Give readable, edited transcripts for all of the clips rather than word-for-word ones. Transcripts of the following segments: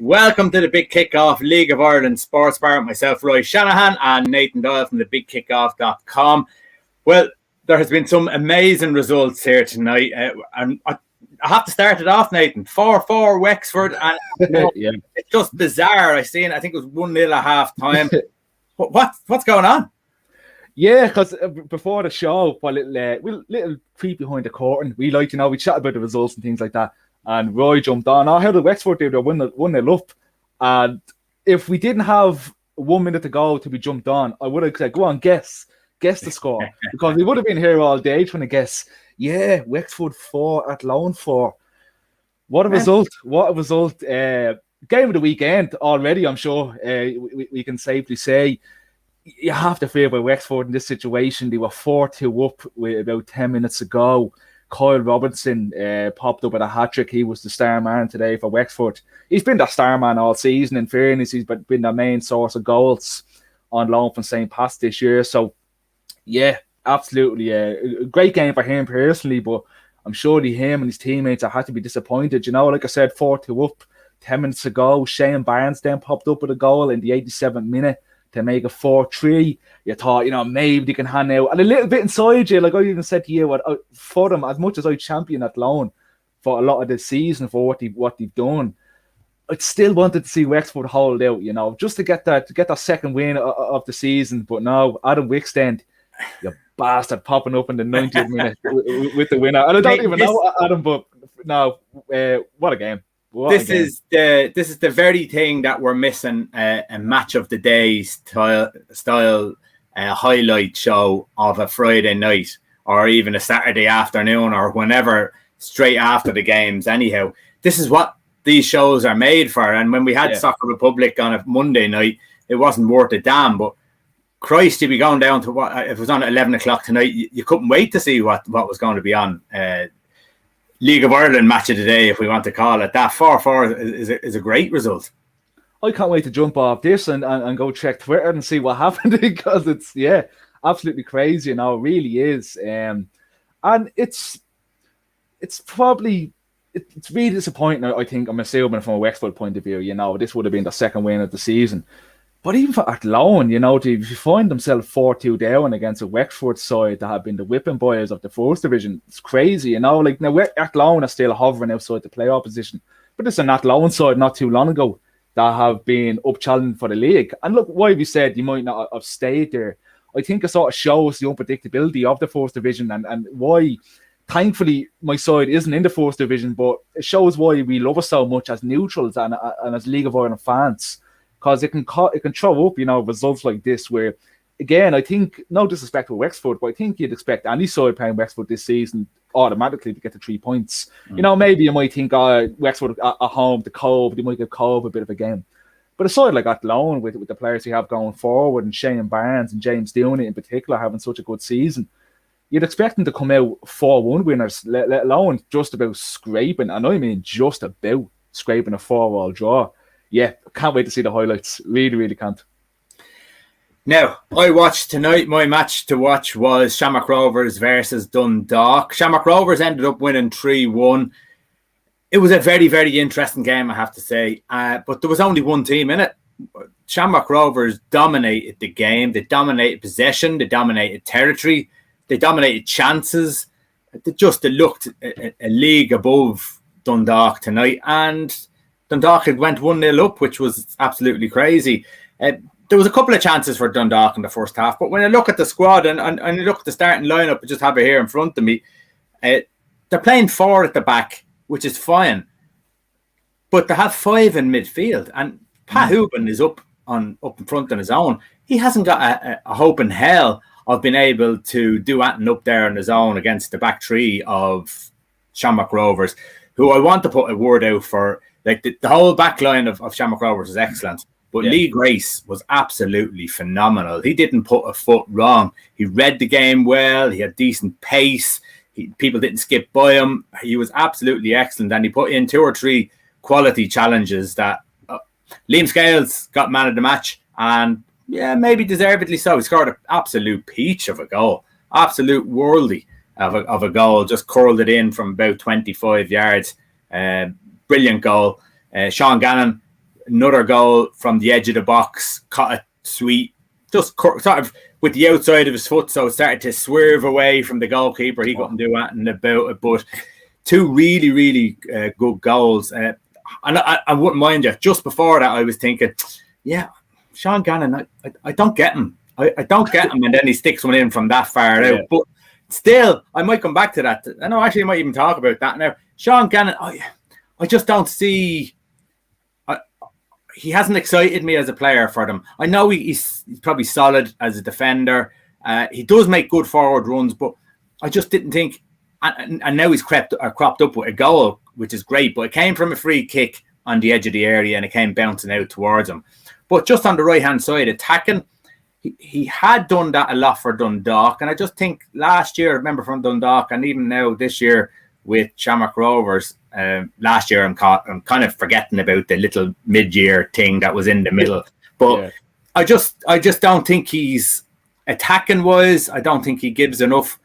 Welcome to the Big Kickoff League of Ireland Sports Bar with myself, Roy Shanahan, and Nathan Doyle from the BigKickoff.com. Well, there has been some amazing results here tonight, and I have to start it off, Nathan. 4-4 Wexford, and Yeah. it's just bizarre. I think it was 1-0 at half time. What's going on? Yeah, because before the show, a little creep behind the curtain. We we chat about the results and things like that. And Roy jumped on. How did Wexford do? They won the up. And if we didn't have 1 minute to go to be jumped on, I would have said, go on, guess the score. Because we would have been here all day trying to guess. Yeah, Wexford 4, Athlone 4. What a result. What a result. Game of the weekend already, I'm sure we can safely say. You have to favour Wexford in this situation. They were 4-2 up with about 10 minutes to go. Kyle Robinson popped up with a hat-trick. He was the star man today for Wexford. He's been the star man all season. In fairness, he's been the main source of goals on loan from St. Pat's this year. So, yeah, absolutely a great game for him personally, but I'm sure him and his teammates had to be disappointed. You know, like I said, 4-2 up, 10 minutes to go. Shane Barnes then popped up with a goal in the 87th minute to make it 4-3. You thought, maybe they can hand out. And a little bit inside you, like I even said to you, for them, as much as I champion at loan for a lot of the season for what they've done, I still wanted to see Wexford hold out, just to get that second win of the season. But no, Adam Wickstand, you bastard, popping up in the 90th minute with the winner. And I don't even know Adam, but no, what a game. This is the very thing that we're missing, a match of the day style highlight show of a Friday night or even a Saturday afternoon or whenever, straight after the games. Anyhow, this is what these shows are made for. And when we had Soccer Republic on a Monday night, it wasn't worth a damn. But Christ, you'd be going down to what if it was on at 11 o'clock tonight. You couldn't wait to see what was going to be on. League of Ireland match of the day, if we want to call it that. 4-4 is a great result. I can't wait to jump off this and go check Twitter and see what happened because it's absolutely crazy. It really is. And it's probably it's really disappointing. I think I'm assuming from a Wexford point of view. This would have been the second win of the season. But even for Athlone, to find themselves 4-2 down against a Wexford side that have been the whipping boys of the first division, it's crazy, now Athlone are still hovering outside the playoff position. But it's an Athlone side not too long ago that have been up challenging for the league. And look, why we said you might not have stayed there, I think it sort of shows the unpredictability of the first division and why, thankfully, my side isn't in the first division, but it shows why we love it so much as neutrals and as League of Ireland fans. Because it can throw up, results like this where, again, I think, no disrespect to Wexford, but I think you'd expect any side playing Wexford this season automatically to get the 3 points. Maybe you might think, Wexford at home, the Cove, they might give Cove a bit of a game. But a side like Athlone, with the players you have going forward, and Shane Barnes and James Downey in particular having such a good season, you'd expect them to come out 4-1 winners, let alone just about scraping, and I mean just about scraping a 4-all draw. Yeah, can't wait to see the highlights. Really, really can't. Now, I watched tonight. My match to watch was Shamrock Rovers versus Dundalk. Shamrock Rovers ended up winning 3-1. It was a very, very interesting game, I have to say. But there was only one team in it. Shamrock Rovers dominated the game. They dominated possession. They dominated territory. They dominated chances. They looked a league above Dundalk tonight. And Dundalk had went 1-0 up, which was absolutely crazy. There was a couple of chances for Dundalk in the first half, but when I look at the squad and you look at the starting lineup, I just have it here in front of me. They're playing 4 at the back, which is fine, but they have 5 in midfield, and Pat Hooban is up in front on his own. He hasn't got a hope in hell of being able to do anything up there on his own against the back three of Shamrock Rovers, who I want to put a word out for. Like the whole back line of Shamrock Rovers is excellent, but Lee Grace was absolutely phenomenal. He didn't put a foot wrong. He read the game well. He had decent pace. People didn't skip by him. He was absolutely excellent, and he put in 2 or 3 quality challenges that Liam Scales got man of the match, and maybe deservedly so. He scored an absolute peach of a goal, absolute worldly of a goal, just curled it in from about 25 yards. Brilliant goal. Sean Gannon another goal from the edge of the box, caught it sweet, just sort of with the outside of his foot, so it started to swerve away from the goalkeeper. He couldn't do anything about it, but two really, really good goals. And I wouldn't mind you. Just before that, I was thinking, yeah, Sean Gannon, I don't get him. I don't get him, and then he sticks one in from that far out. But still, I might come back to that. I know, actually, I might even talk about that now. Sean Gannon, I just don't see. He hasn't excited me as a player for them. I know he's probably solid as a defender. He does make good forward runs, but I just didn't think. And now he's cropped up with a goal, which is great. But it came from a free kick on the edge of the area, and it came bouncing out towards him. But just on the right hand side, attacking, he had done that a lot for Dundalk, and I just think last year, I remember from Dundalk, and even now this year with Shamrock Rovers. Last year, I'm kind of forgetting about the little mid-year thing that was in the middle. But I just don't think he's attacking wise. I don't think he gives enough.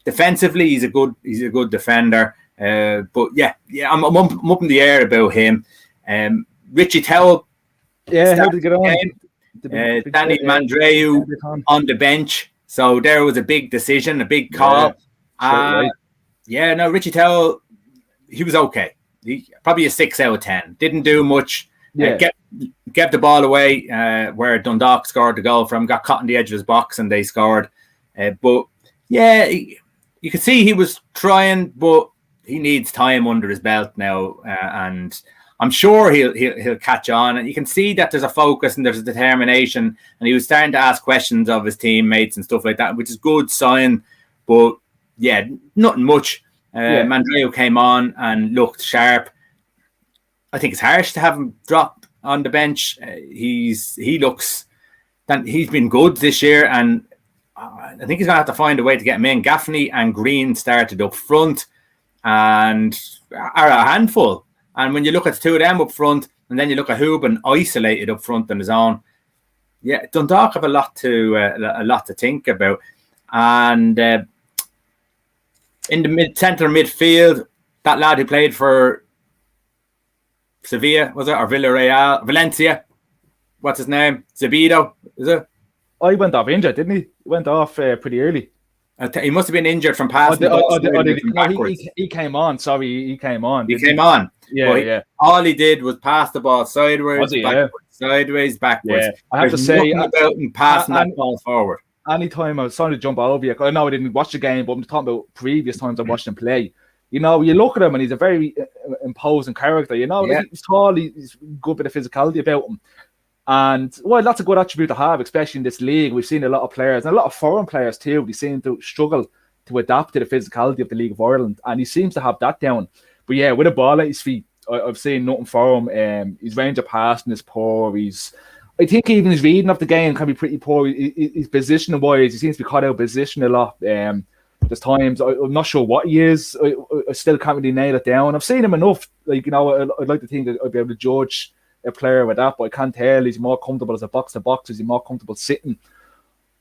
Defensively, he's a good defender. But I'm up in the air about him. Richie Towell. Yeah, how did he get on? Danny Mandreu on the bench. So there was a big decision, a big call. Richie Towell. He was okay. Probably a 6 out of 10. Didn't do much. Kept the ball away where Dundalk scored the goal from. Got caught on the edge of his box and they scored. But you could see he was trying, but he needs time under his belt now, and I'm sure he'll catch on. And you can see that there's a focus and there's a determination. And he was starting to ask questions of his teammates and stuff like that, which is good sign. But nothing much. Mandreu came on and looked sharp. I think it's harsh to have him drop on the bench. He's been good this year, and I think he's going to have to find a way to get him in. Gaffney and Green started up front and are a handful. And when you look at the two of them up front, and then you look at Hooban isolated up front on his own, Dundalk have a lot to think about. And in the centre midfield, that lad who played for Sevilla, was it? Or Villarreal? Valencia? What's his name? Tbko, is it? Oh, he went off injured, didn't he? He went off pretty early. He must have been injured from passing. He came on. Sorry, he came on. He came on. All he did was pass the ball sideways, backwards. I have to say, about him passing that ball forward. Anytime I was trying to jump over you, I know I didn't watch the game, but I'm talking about previous times I watched him play. You know, you look at him and he's a very imposing character. You know, he's tall, he's a good bit of physicality about him. And that's a good attribute to have, especially in this league. We've seen a lot of players, and a lot of foreign players too, they seem to struggle to adapt to the physicality of the League of Ireland, and he seems to have that down. But with a ball at his feet, I've seen nothing for him. His range of passing is poor. I think even his reading of the game can be pretty poor. His position wise, he seems to be caught out of position a lot. There's times I'm not sure what he is. I still can't really nail it down. I've seen him enough. I'd like to think that I'd be able to judge a player with that, but I can't tell. Is he more comfortable as a box to box? Is he more comfortable sitting?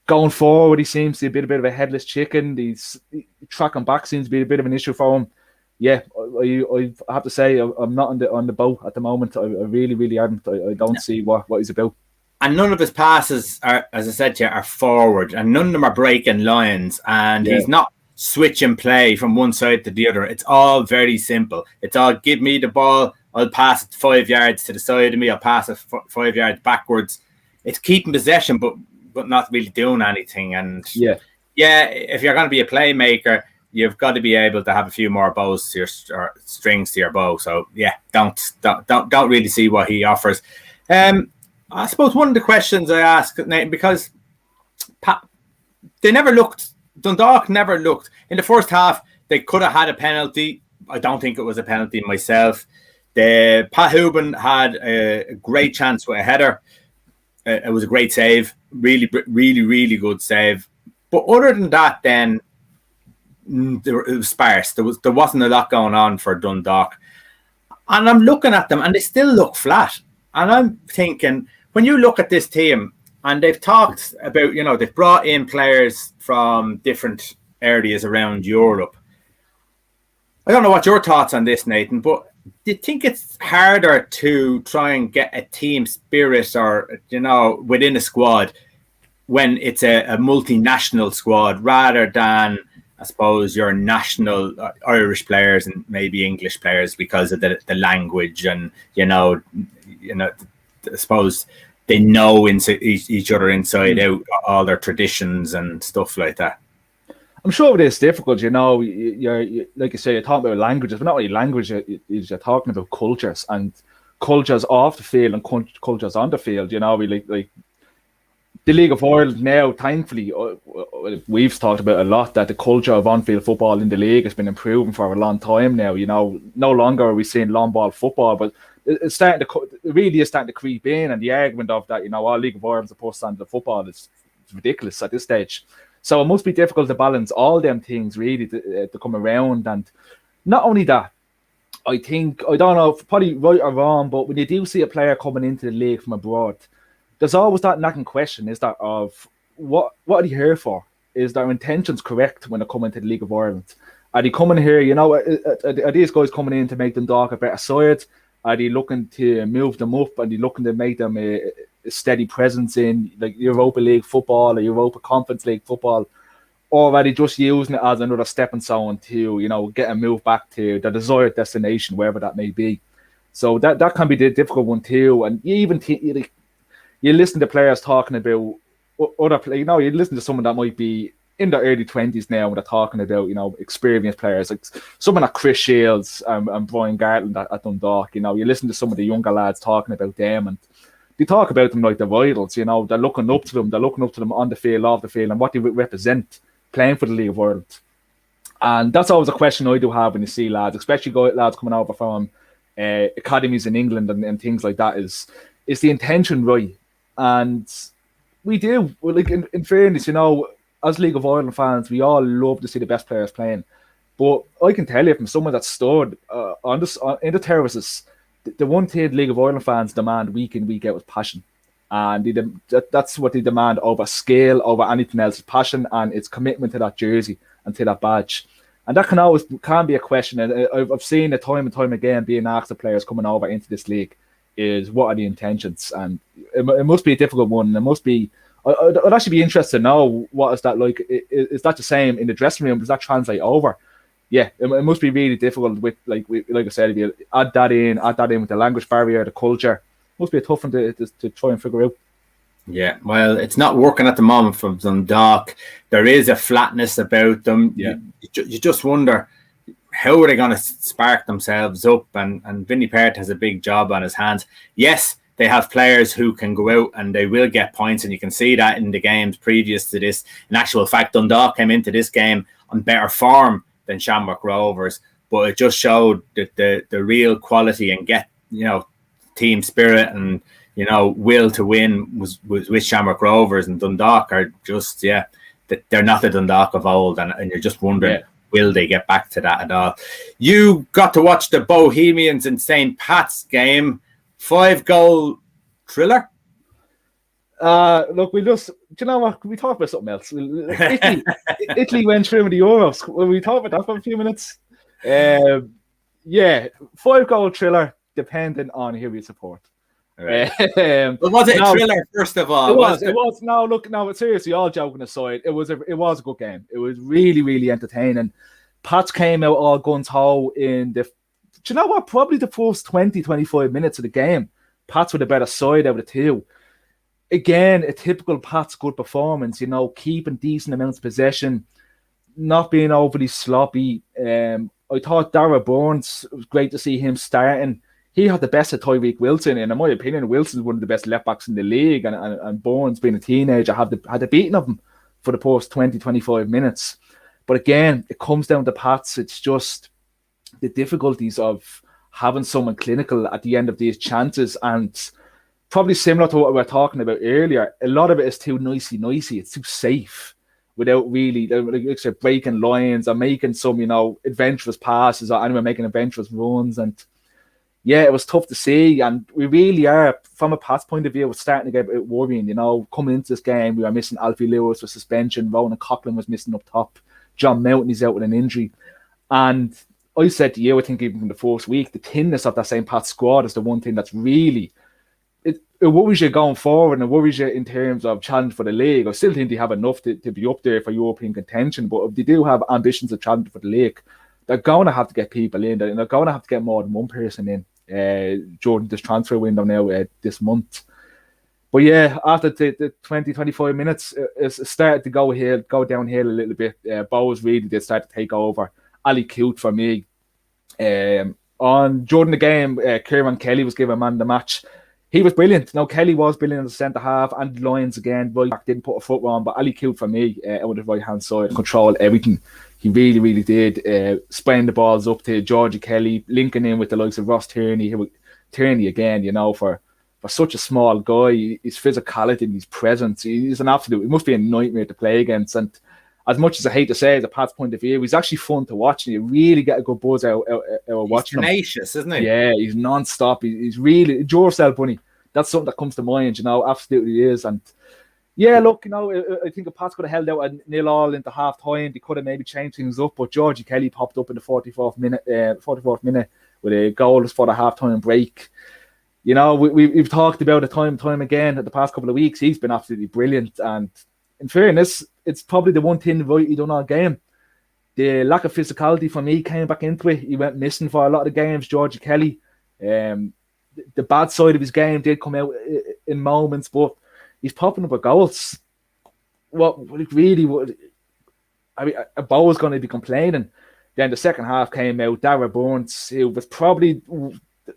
Going forward, he seems to be a bit of a headless chicken. He's tracking back seems to be a bit of an issue for him. I have to say I'm not on the boat at the moment. I really, really aren't. I don't see what he's about. And none of his passes are, as I said to you, are forward, and none of them are breaking lines. And he's not switching play from one side to the other. It's all very simple. It's all give me the ball. I'll pass it 5 yards to the side of me. I'll pass it 5 yards backwards. It's keeping possession, but not really doing anything. And if you're going to be a playmaker, you've got to be able to have a few more bows to or strings to your bow. So don't really see what he offers. I suppose one of the questions I ask, Nathan, because Dundalk never looked in the first half. They could have had a penalty. I don't think it was a penalty myself. Pat Hooban had a great chance with a header. It was a great save. Really, really, really good save. But other than that, then it was sparse. There wasn't a lot going on for Dundalk. And I'm looking at them and they still look flat. And I'm thinking, when you look at this team, and they've talked about, they've brought in players from different areas around Europe. I don't know what your thoughts on this, Nathan, but Do you think it's harder to try and get a team spirit or, within a squad when it's a multinational squad rather than, I suppose, your national Irish players and maybe English players because of the language and, I suppose they know each other inside out, all their traditions and stuff like that. I'm sure it is difficult, you're like you say, you're talking about languages, but not only language, you're talking about cultures and cultures off the field and cultures on the field, we like the League of Ireland now, thankfully, we've talked about a lot that the culture of on-field football in the league has been improving for a long time now. No longer are we seeing long ball football, but it really is starting to creep in. And the argument of that, our League of Ireland's a poor standard of football is ridiculous at this stage. So it must be difficult to balance all them things really to come around. And not only that, I don't know, probably right or wrong, but when you do see a player coming into the league from abroad, there's always that nagging question, is that of what are they here for? Is their intentions correct when they come into the League of Ireland? Are they coming here, are these guys coming in to make Dundalk a better side? Are they looking to move them up? Are they looking to make them a steady presence in like Europa League football or Europa Conference League football? Or are they just using it as another stepping stone to, get a move back to the desired destination, wherever that may be? So that can be the difficult one too. And you listen to players talking about other players. You listen to someone that might be in their early 20s now when they're talking about, experienced players like someone like Chris Shields and Brian Gartland at Dundalk. You listen to some of the younger lads talking about them, and they talk about them like they're idols. They're looking up to them. They're looking up to them on the field, off the field, and what they represent playing for the League of Ireland. And that's always a question I do have when you see lads, especially lads coming over from academies in England and things like that. Is the intention right? And we do, like in fairness, as League of Ireland fans, we all love to see the best players playing. But I can tell you from someone that stood in the terraces, the one thing League of Ireland fans demand week in, week out is passion. And that's what they demand over skill, over anything else. Passion and its commitment to that jersey and to that badge. And that can be a question. And I've seen it time and time again being asked the players coming over into this league is what are the intentions? And it must be a difficult one. It must be. I'd actually be interested to know what is that like. Is that the same in the dressing room? Does that translate over? Yeah, it must be really difficult with like I said, if you add that in with the language barrier, the culture, it must be a tough one to try and figure out. Yeah, well, it's not working at the moment from Dundalk. There is a flatness about them. Yeah, you just wonder how are they going to spark themselves up? And Vinny Perth has a big job on his hands. Yes, they have players who can go out and they will get points, and you can see that in the games previous to this. In actual fact, Dundalk came into this game on better form than Shamrock Rovers, but it just showed that the real quality and team spirit and will to win was with Shamrock Rovers, and Dundalk are just they're not the Dundalk of old, and you're just wondering. Yeah. Will they get back to that at all? You got to watch the Bohemians in St. Pat's game, 5-goal thriller. Look, we just, do you know what? We talk about something else. Italy went through in the Euros. Will we talk about that for a few minutes? 5-goal thriller, depending on who we support. Right. But was it a thriller first of all? It was. No, look, no. Seriously, all joking aside, it was a good game. It was really, really entertaining. Pats came out all guns ho in the. Do you know what? Probably the first 20-25 minutes of the game, Pats were the better side out of the two. Again, a typical Pats good performance. Keeping decent amounts of possession, not being overly sloppy. I thought Dara Burns, it was great to see him starting. He had the best of Tyreke Wilson, and in my opinion, Wilson's one of the best left backs in the league. And Burns, being a teenager, had the beating of him for the first 20-25 minutes. But again, it comes down to Pats. It's just the difficulties of having someone clinical at the end of these chances, and probably similar to what we were talking about earlier. A lot of it is too nicey. It's too safe without really like breaking lines or making some adventurous passes or anyone making adventurous runs. And yeah, it was tough to see, and we really are, from a Pat's point of view, we're starting to get a bit worrying. Coming into this game, we were missing Alfie Lewis with suspension. Ronan Coughlin was missing up top. John Mountain is out with an injury. And I said to you, I think even from the first week, the thinness of that St. Pat's squad is the one thing that's really it worries you going forward, and it worries you in terms of challenge for the league. I still think they have enough to be up there for European contention, but if they do have ambitions of challenge for the league, they're going to have to get people in, and they're going to have to get more than one person in during this transfer window now this month. But yeah, after the 20-25 minutes, it started to go downhill a little bit. Bowes really did start to take over. Ali Coote for me. During the game, Kieran Kelly was given man of the match. He was brilliant. Now, Kelly was brilliant in the centre half, and Lyons again. Right back didn't put a foot wrong, but Ali Coote for me, out the right hand side, controlled everything. He really, really did. Spraying the balls up to Georgie Kelly, linking in with the likes of Ross Tierney. Tierney again, for such a small guy, his physicality and his presence, he's an absolute. It must be a nightmare to play against. And as much as I hate to say, as a Pat's point of view, he's actually fun to watch, and you really get a good buzz out watching him. He's tenacious, isn't he? Yeah, he's non-stop. He's really Duracell bunny. That's something that comes to mind, absolutely is. And yeah, look, I think if Pats could have held out a 0-0 into half time, they could have maybe changed things up. But Georgie Kelly popped up in the 44th minute with a goal just for the half-time break. We've talked about it time and time again at the past couple of weeks. He's been absolutely brilliant. And in fairness, it's probably the one thing right he done all game. The lack of physicality for me came back into it. He went missing for a lot of the games, Georgie Kelly. The bad side of his game did come out in moments, but he's popping up with goals. I mean, a Bo was going to be complaining. Then the second half came out. Darragh Burns, who was probably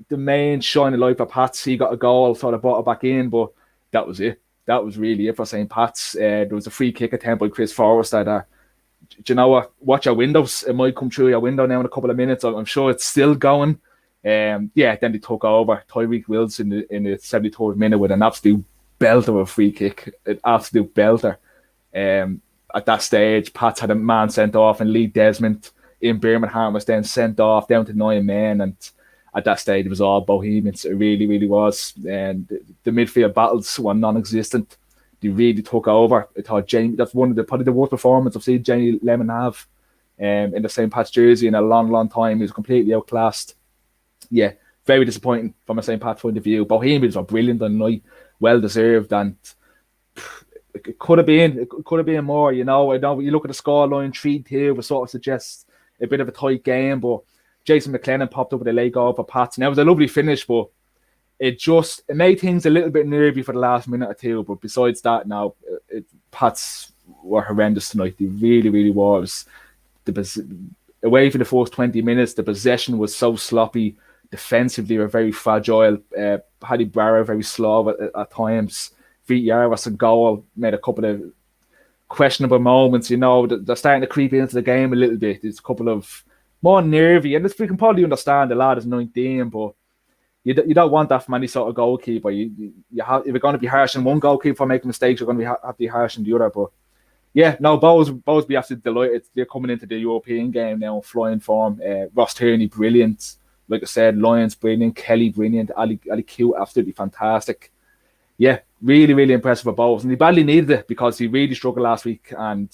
the main shining light for Pats. He got a goal, sort of brought it back in, but that was it. That was really it for St. Pat's. There was a free kick attempt by Chris Forrester. Do you know what? Watch your windows. It might come through your window now in a couple of minutes. I'm sure it's still going. Then they took over. Tyreek Wilson in the 73rd minute with an absolute belter of a free kick. An absolute belter. At that stage, Pats had a man sent off, and Lee Desmond in Birmingham was then sent off down to 9 men. And at that stage, it was all Bohemians. It really, really was. And the midfield battles were non-existent. They really took over. I thought that's probably the worst performance I've seen Jamie Lemon have in the St. Pat's jersey in a long, long time. He was completely outclassed. Yeah, very disappointing from a St. Pat's point of view. Bohemians were brilliant on the night, well deserved, and it could have been more. I know when you look at the scoreline, 3-2, which sort of suggests a bit of a tight game, but Jason McLennan popped up with a late goal for Pats, and it was a lovely finish, but it made things a little bit nervy for the last minute or two. But besides that, now Pats were horrendous tonight. They really, really was. Away for the first 20 minutes, the possession was so sloppy. Defensively, were very fragile. Paddy Barra very slow at times. VTR was a goal, made a couple of questionable moments. They're starting to creep into the game a little bit. It's a couple of more nervy, and we can probably understand the lad is 19, but you don't want that from any sort of goalkeeper. You have, if you're going to be harsh on one goalkeeper for making mistakes, you're going to have to be harsh on the other. But yeah, no, Bowes be absolutely delighted. They're coming into the European game now in flying form. Ross Tierney, brilliant. Like I said, Lyons, brilliant. Kelly, brilliant. Ali Coote, absolutely fantastic. Yeah, really, really impressive for Bowes. And he badly needed it because he really struggled last week. And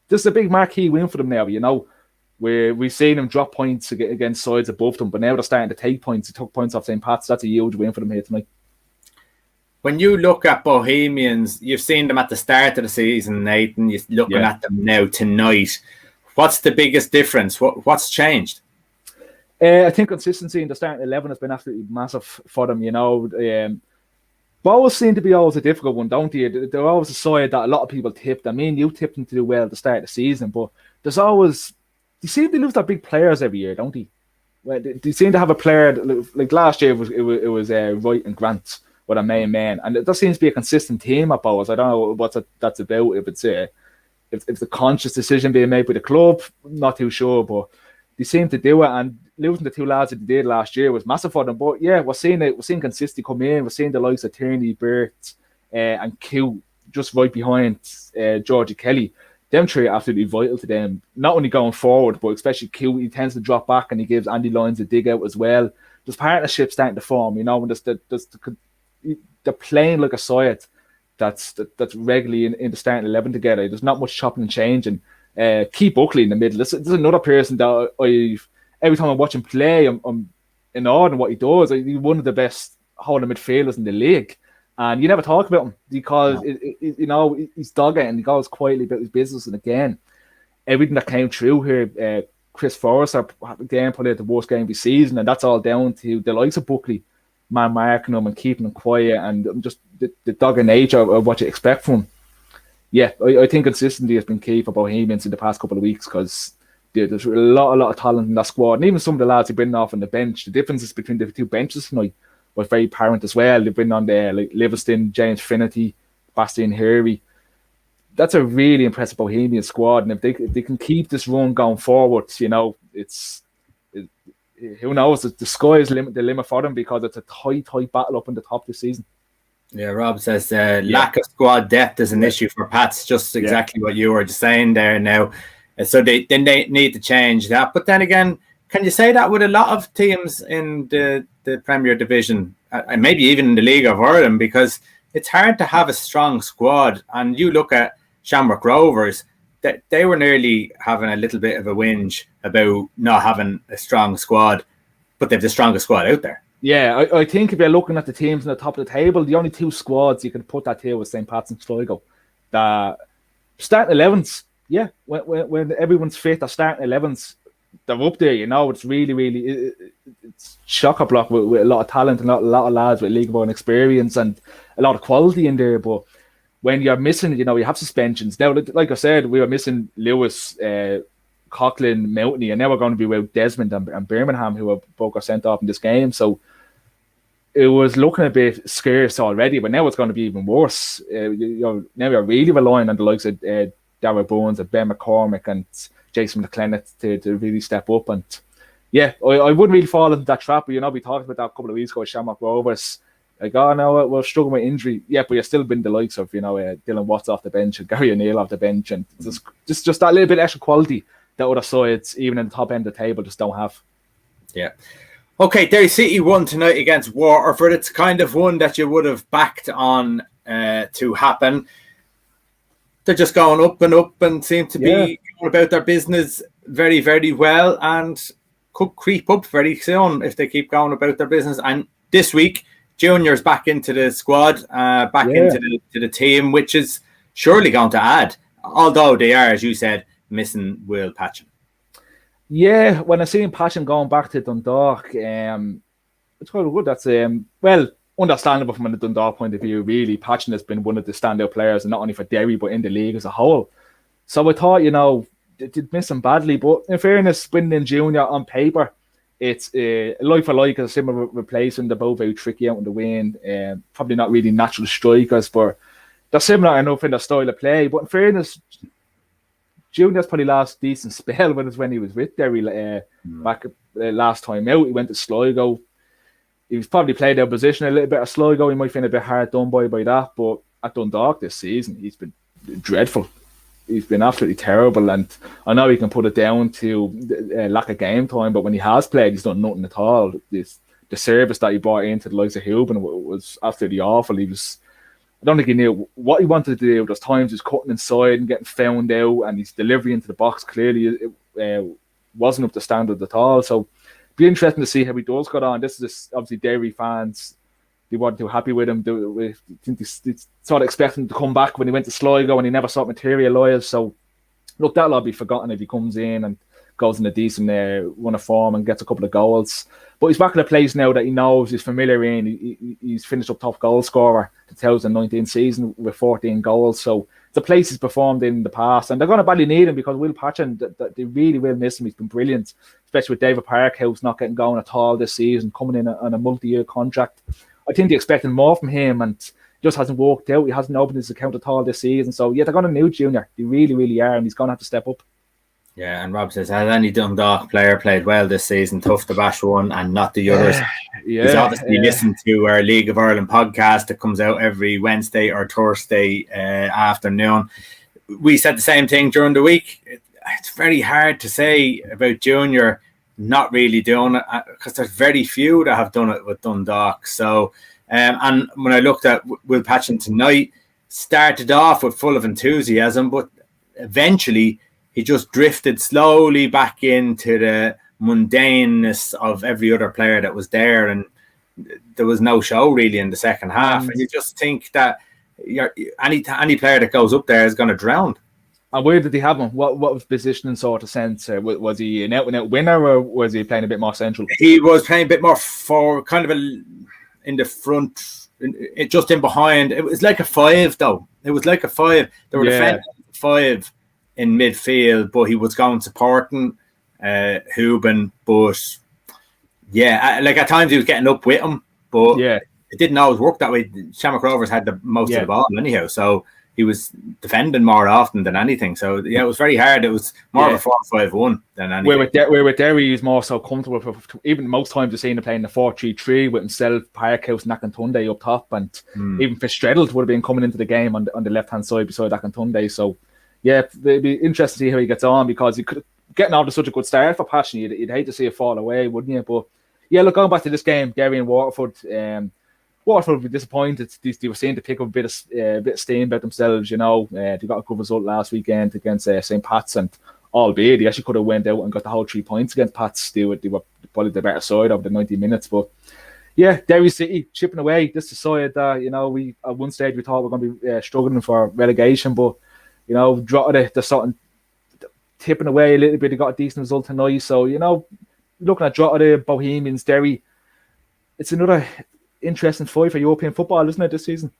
this is a big marquee win for them now, where we've seen them drop points against sides above them, but now they're starting to take points. They took points off St. Pat's. That's a huge win for them here tonight. When you look at Bohemians, you've seen them at the start of the season, Nathan. You're looking at them now tonight. What's the biggest difference? What's changed? I think consistency in the starting 11 has been absolutely massive for them. Bowes seem to be always a difficult one, don't they? They're always a side that a lot of people tipped. I mean, you tipped them to do well at the start of the season, but there's always... They seem to lose their big players every year, don't they? Well, they seem to have a player... Like last year, it was Wright and Grant were the main men, and there seems to be a consistent team at Bowes. I don't know what that's about, if it's a conscious decision being made by the club, I'm not too sure, but they seem to do it, and losing the two lads that they did last year was massive for them. But yeah, we're seeing consistency come in. We're seeing the likes of Tierney, Burt, and Q just right behind Georgie Kelly. Them three are absolutely vital to them, not only going forward, but especially Q. He tends to drop back and he gives Andy Lyons a dig out as well. There's partnerships starting to form, when they're playing like a side that's regularly in the starting 11 together. There's not much chopping and changing. Keith Buckley in the middle. This is another person that every time I watch him play, I'm in awe of what he does. He's one of the best holding midfielders in the league. And you never talk about him because, he's dogged and he goes quietly about his business. And again, everything that came through here, Chris Forrester, again, probably had the worst game of the season. And that's all down to the likes of Buckley, man marking him and keeping him quiet and just the dogged nature of what you expect from him. Yeah, I think consistency has been key for Bohemians in the past couple of weeks because there's a lot of talent in that squad. And even some of the lads who've been off on the bench, the differences between the two benches tonight was very apparent as well. They've been on there like Livingston, James Finnerty, Bastian Hervey. That's a really impressive Bohemian squad. And if they can keep this run going forward, who knows? The sky is the limit for them because it's a tight battle up in the top this season. Yeah, Rob says lack of squad depth is an issue for Pats. Just exactly what you were just saying there now. So they need to change that. But then again, can you say that with a lot of teams in the Premier Division and maybe even in the League of Ireland? Because it's hard to have a strong squad. And you look at Shamrock Rovers, that they were nearly having a little bit of a whinge about not having a strong squad, but they have the strongest squad out there. Yeah, I think if you're looking at the teams on the top of the table, the only two squads you could put that here was St. Pat's and Sligo. The starting 11s, yeah, when everyone's fit, the starting 11s, they're up there, It's really, it's chock-a-block with a lot of talent and a lot of lads with League of Ireland experience and a lot of quality in there. But when you're missing, you have suspensions. Now, like I said, we were missing Lewis, Coughlin, Mountney, and now we're going to be with Desmond and Birmingham, who both got sent off in this game. So it was looking a bit scarce already, but now it's going to be even worse. Now you're really relying on the likes of Darragh Bones and Ben McCormick and Jason McLennan to really step up. And yeah, I wouldn't really fall into that trap. But we talked about that a couple of weeks ago with Shamrock Rovers. Like, oh no, we're struggling with injury. Yeah, but you're still been the likes of Dylan Watts off the bench and Gary O'Neill off the bench, and just that little bit extra quality that other sides, even in the top end of the table, just don't have. Yeah. Okay, Derry City won tonight against Waterford. It's kind of one that you would have backed on to happen. They're just going up and seem to be going about their business very, very well and could creep up very soon if they keep going about their business. And this week, Junior's back into the squad, into the team, which is surely going to add, although they are, as you said, missing Will Patchen. Yeah, when I see him Patchen going back to Dundalk, it's quite good. That's understandable from a Dundalk point of view. Really, Patchen has been one of the standout players, and not only for Derry but in the league as a whole. So I thought, they did miss him badly, but in fairness, Swindon Junior on paper, it's like for like, a similar replacement. They're both very tricky out in the wind, probably not really natural strikers, but they're similar enough in their style of play. But in fairness, Junior's probably last decent spell was when he was with Derry back last time out. He went to Sligo. He was probably played out of position a little bit at Sligo. He might find a bit hard done by that. But at Dundalk this season, he's been dreadful. He's been absolutely terrible. And I know he can put it down to lack of game time, but when he has played, he's done nothing at all. The service that he brought into the likes of Hubin was absolutely awful. I don't think he knew what he wanted to do. There's times he's cutting inside and getting found out, and his delivery into the box clearly wasn't up to standard at all. So it'll be interesting to see how he does go on. This is obviously Derry fans. They weren't too happy with him. I think they sort of expecting him to come back when he went to Sligo and he never saw it materialise. So look, that'll all be forgotten if he comes in and goes in a decent run of form and gets a couple of goals. But he's back in a place now that he knows, he's familiar in. He's finished up top goal scorer the 2019 season with 14 goals. So it's a place he's performed in the past. And they're going to badly need him because Will Patchen, they really will miss him. He's been brilliant, especially with David Parkhouse not getting going at all this season, coming in on a multi-year contract. I think they're expecting more from him and it just hasn't worked out. He hasn't opened his account at all this season. So yeah, they're going to need Junior. They really, really are. And he's going to have to step up. Yeah, and Rob says, has any Dundalk player played well this season? Tough to bash one and not the others. He's obviously listened to our League of Ireland podcast that comes out every Wednesday or Thursday afternoon. We said the same thing during the week. It's very hard to say about Junior not really doing it because there's very few that have done it with Dundalk. So, and when I looked at Will Patchen tonight, started off with full of enthusiasm, but eventually he just drifted slowly back into the mundaneness of every other player that was there, and there was no show really in the second half. And you just think that any player that goes up there is going to drown. And where did they have him? What was positioning sort of sense? Was he an out-and-out winner, or was he playing a bit more central? He was playing a bit more for kind of in the front, just in behind. It was like a 5, though. It was like a 5. They were defending 5 in midfield, but he was going supporting Houben. But like at times he was getting up with him, but it didn't always work that way. Shamrock Rovers had the most of the ball anyhow, so he was defending more often than anything. So it was very hard. It was more of a 4-5-1 than anything. Where with Derry, he's more so comfortable. Even most times you've seen him playing the 4-3-3 with himself, Parkhouse, and Akintunde up top, and even Fitzgerald would have been coming into the game on the left hand side beside Akintunde. So it'd be interesting to see how he gets on, because he could getting off to such a good start for Passion. You'd hate to see it fall away, wouldn't you? But look, going back to this game, Derry and Waterford. Waterford were disappointed. They were seen to pick up a bit of steam about themselves. They got a good result last weekend against St. Pat's, and albeit they actually could have went out and got the whole 3 points against Pat's. They were probably the better side over the 90 minutes. But Derry City chipping away. This is a side that we at one stage we thought we were going to be struggling for relegation, but Drogheda they're sort of tipping away a little bit. They got a decent result tonight. So looking at Drogheda, Bohemians, Derry, it's another interesting fight for European football, isn't it, this season?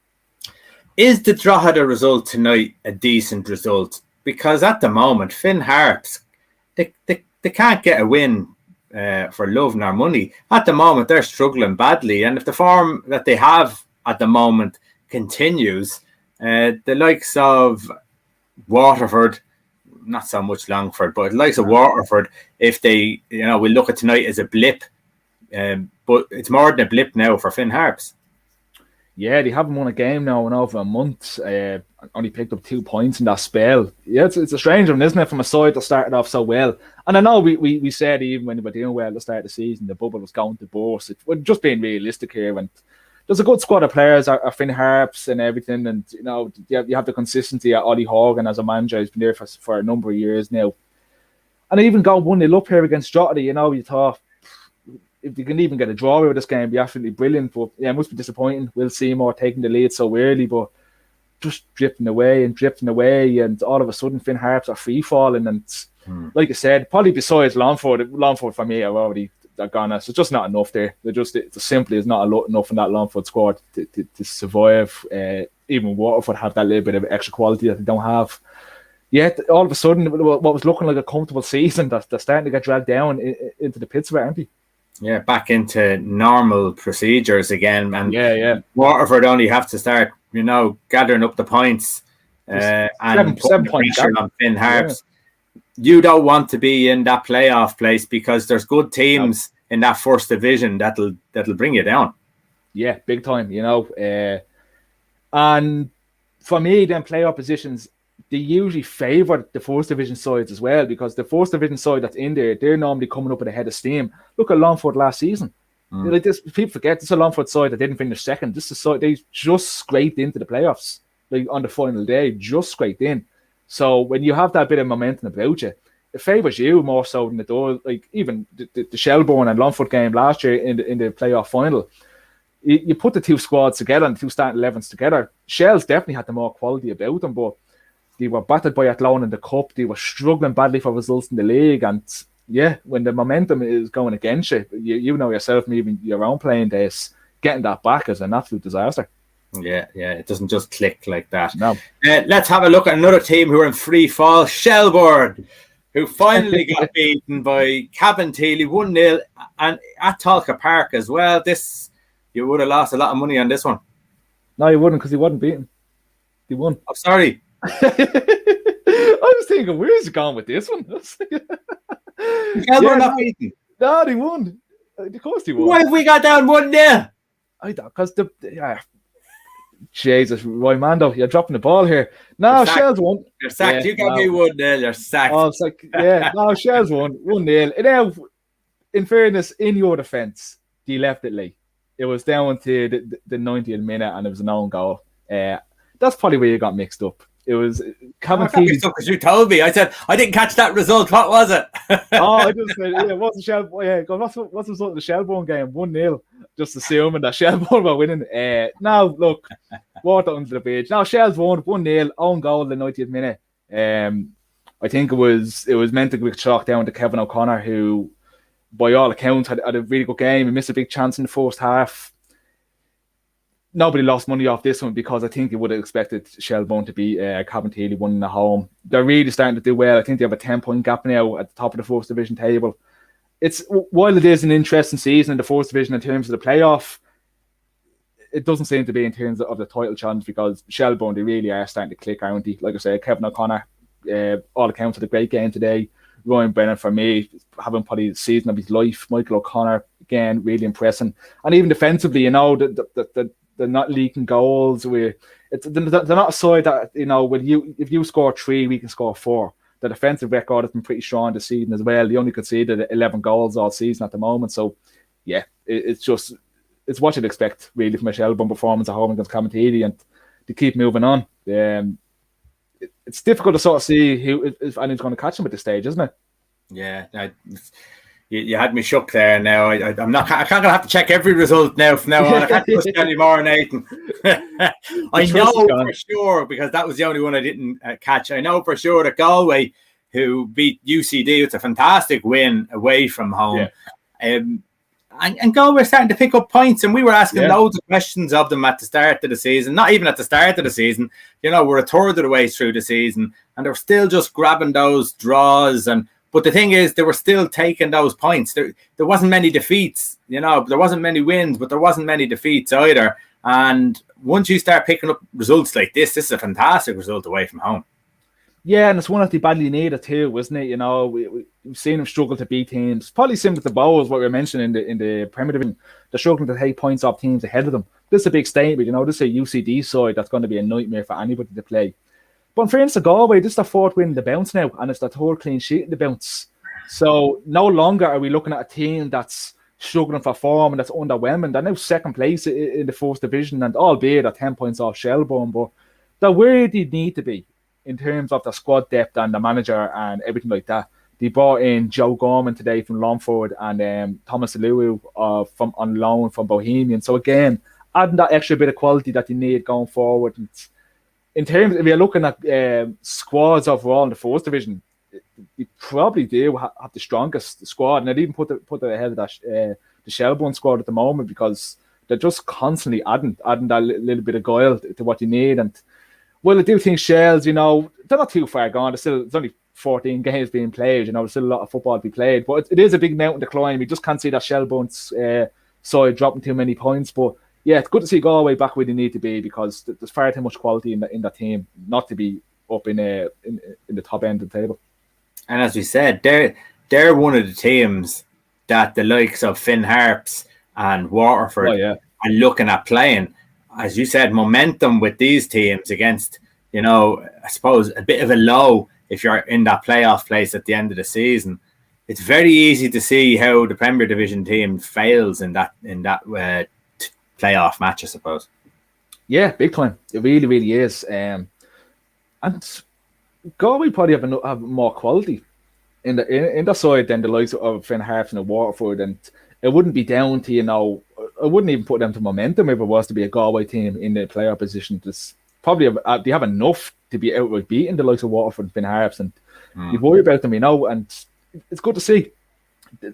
Is the Drogheda result tonight a decent result? Because at the moment, Finn Harps, they can't get a win for love nor money. At the moment, they're struggling badly. And if the form that they have at the moment continues, the likes of Waterford, not so much Longford, but the likes of Waterford, if they, we look at tonight as a blip, but it's more than a blip now for Finn Harps. Yeah, they haven't won a game now in over a month. Only picked up 2 points in that spell. Yeah, it's a strange one, isn't it, from a side that started off so well. And I know we said even when they were doing well at the start of the season, the bubble was going to burst. We're just being realistic here. And there's a good squad of players, are Finn Harps and everything. And, you have the consistency at Ollie Horgan as a manager. He's been there for a number of years now. And even got 1-0 up here against Drogheda, you thought, if they can even get a draw out of this game, it'd be absolutely brilliant. But it must be disappointing. Will Seymour taking the lead so early, but just drifting away, and all of a sudden Finn Harps are free falling. And like I said, probably besides Longford for me they're gone. So it's just not enough there. It's simply is not enough in that Longford squad to survive. Even Waterford have that little bit of extra quality that they don't have. Yet all of a sudden, what was looking like a comfortable season, they're starting to get dragged down into the pits of it, aren't they? Yeah, back into normal procedures again. And Waterford only have to start, gathering up the points and putting pressure on Finn Harps. Yeah. You don't want to be in that playoff place, because there's good teams in that first division that'll bring you down. Yeah, big time, and for me, then playoff positions, they usually favour the first division sides as well, because the first division side that's in there, they're normally coming up with a head of steam. Look at Longford last season. Like this, people forget this is a Longford side that didn't finish second. This is a side they just scraped into the playoffs, like on the final day, just scraped in. So when you have that bit of momentum about you, it favours you more so than it does. Like even the Shelbourne and Longford game last year in the playoff final, you put the two squads together and the two starting 11s together. Shells definitely had the more quality about them, but they were battered by Athlone in the cup. They were struggling badly for results in the league. And when the momentum is going against you, you know yourself, maybe your own playing days, getting that back is an absolute disaster. Yeah, it doesn't just click like that. No. Let's have a look at another team who are in free fall, Shelbourne, who finally got beaten by Cabinteely 1-0 and at Talca Park as well. You would have lost a lot of money on this one. No, you wouldn't, because he wasn't beaten. He won. I'm sorry. I was thinking, where's it gone with this one? Shelbourne not beaten. No, they won. Of course they won. Why have we got down 1-0? I don't, because Jesus, Roymando, you're dropping the ball here. No, Shells won. You're sacked. You got me 1-0. You're sacked. Oh, it's like, no, Shells won 1-0. Now, in fairness, in your defence, they left it late. It was down to the 90th minute, and it was an own goal. That's probably where you got mixed up. It was Because you told me. I said I didn't catch that result. What was it? I just said, yeah, what's the Shelbourne? Yeah, what's the result of the Shelbourne game? 1-0. Just assuming that Shelbourne were winning. Now look, water under the bridge. Now Shells won 1-0, own goal in the 90th minute. I think it was meant to be chalked down to Kevin O'Connor, who, by all accounts, had a really good game. He missed a big chance in the first half. Nobody lost money off this one because I think you would have expected Shelbourne to be Cabinteely winning at home. They're really starting to do well. I think they have a 10-point gap now at the top of the first division table. While it is an interesting season in the first division in terms of the playoff, it doesn't seem to be in terms of the title challenge because Shelbourne, they really are starting to click, aren't they? Like I said, Kevin O'Connor, all accounts, had a great game today. Ryan Brennan, for me, having probably the season of his life. Michael O'Connor, again, really impressing. And even defensively, they're not leaking goals. They're not a side that, if you score 3, we can score 4. The defensive record has been pretty strong this season as well. They only conceded 11 goals all season at the moment. So, yeah, it's what you'd expect, really, from a Shelbourne performance at home against Cabinteely, and to keep moving on. It's difficult to sort of see if anyone's going to catch them at this stage, isn't it? Yeah, you had me shook there. Now I'm not. I can't have to check every result now from now on. I can't just tell you more, Nathan. I know for sure, because that was the only one I didn't catch. I know for sure that Galway, who beat UCD, it's a fantastic win away from home. Yeah. And Galway were starting to pick up points, and we were asking loads of questions of them at the start of the season. Not even at the start of the season. We're a third of the way through the season, and they're still just grabbing those draws. But the thing is, they were still taking those points. There wasn't many defeats. There wasn't many wins, but there wasn't many defeats either. And once you start picking up results like this is a fantastic result away from home. Yeah, and it's one that they badly needed too, isn't it? We've seen them struggle to beat teams. Probably similar to Bows, what we were mentioning in the Premier Division. They're struggling to take points off teams ahead of them. This is a big statement. This is a UCD side that's going to be a nightmare for anybody to play. But in fairness to Galway, this is their 4th win in the bounce now, and it's their 3rd clean sheet in the bounce. So no longer are we looking at a team that's struggling for form and that's underwhelming. They're now 2nd place in the 1st division, and albeit at 10 points off Shelbourne, but they're where they need to be in terms of the squad depth and the manager and everything like that. They brought in Joe Gorman today from Longford and Thomas Aluwu on loan from Bohemian. So again, adding that extra bit of quality that you need going forward. In terms, if you're looking at squads overall in the 1st division, you probably do have the strongest squad, and I'd even put it ahead of that the Shelbourne squad at the moment, because they're just constantly adding that little bit of guile to what you need. And well, I do think Shells, they're not too far gone. There's only 14 games being played. There's still a lot of football to be played, but it is a big mountain to climb. You just can't see that Shelbourne's side dropping too many points. But yeah, it's good to see Galway back where they need to be, because there's far too much quality in that team not to be up in the top end of the table. And as we said, they're one of the teams that the likes of Finn Harps and Waterford are looking at playing. As you said, momentum with these teams against, I suppose, a bit of a low if you're in that playoff place at the end of the season. It's very easy to see how the Premier Division team fails in that playoff match, I suppose. Yeah, big time. It really, really is. And Galway probably have more quality in the side than the likes of Finn Harps and Waterford, and it wouldn't be down to, I wouldn't even put them to momentum if it was to be a Galway team in the playoff position. They have enough to be outright beating the likes of Waterford and Finn Harps, and you worry about them, and it's good to see.